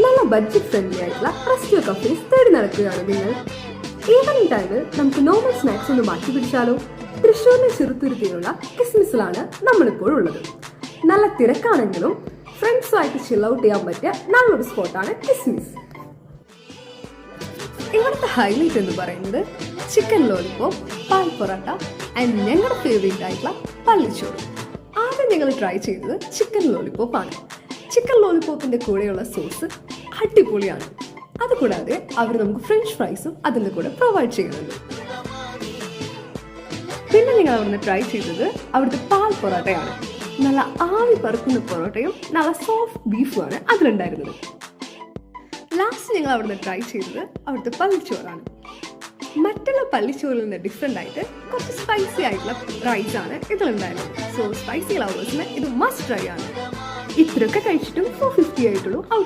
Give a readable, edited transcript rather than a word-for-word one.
നല്ല budget friendly ആയിട്ടുള്ള resto cafes തേടി നടക്കുകയാണ് നിങ്ങൾ. ഈവനിങ് ടൈമിൽ നമുക്ക് നോർമൽ സ്നാക്സ് ഒന്ന് മാറ്റി പിടിച്ചാലോ? തൃശ്ശൂരിലെ ചെറുത്തുരുത്തിയിലുള്ള കിസ്മിസിലാണ് നമ്മളിപ്പോൾ ഉള്ളത്. നല്ല തിരക്കാണെങ്കിലും ഫ്രണ്ട്സുമായിട്ട് ചിൽ ഔട്ട് ചെയ്യാൻ പറ്റിയ നല്ലൊരു സ്പോട്ടാണ് കിസ്മിസ്. ഇവിടുത്തെ ഹൈലൈറ്റ് എന്ന് പറയുന്നത് ചിക്കൻ ലോലിപോപ്പ്, പാൽ പൊറോട്ട ആൻഡ് ഞങ്ങളുടെ ഫേവറേറ്റ് ആയിട്ടുള്ള പള്ളിച്ചോറ്. ആദ്യം ഞങ്ങൾ ട്രൈ ചെയ്തത് ചിക്കൻ ലോലിപോപ്പ് ആണ്. ചിക്കൻ ലോലിപോപ്പിന്റെ കൂടെയുള്ള സോസ് അടിപൊളിയാണ്. അതുകൂടാതെ അവർ നമുക്ക് ഫ്രഞ്ച് ഫ്രൈസും അതിൻ്റെ കൂടെ പ്രൊവൈഡ് ചെയ്യുന്നുണ്ട്. പിന്നെ നിങ്ങൾ അവിടുന്ന് ട്രൈ ചെയ്തത് അവിടുത്തെ പാൽ പൊറോട്ടയാണ്. നല്ല ആവി പറക്കുന്ന പൊറോട്ടയും നല്ല സോഫ്റ്റ് ബീഫുമാണ് അതിലുണ്ടായിരുന്നത്. ലാസ്റ്റ് ഞങ്ങൾ അവിടുന്ന് ട്രൈ ചെയ്തത് അവിടുത്തെ പള്ളിച്ചോറാണ്. മറ്റുള്ള പള്ളിച്ചോറിൽ നിന്ന് ഡിഫറെൻ്റ് ആയിട്ട് കുറച്ച് സ്പൈസി ആയിട്ടുള്ള റൈസ് ആണ് ഇതിലുണ്ടായിരുന്നത്. സോ സ്പൈസി ലവേഴ്സിന് ഇത് മസ്റ്റ് ട്രൈ ആണ്. ഇത്രയൊക്കെ കഴിച്ചിട്ടും 450 ആയിട്ടുള്ളൂ ഔട്ട്.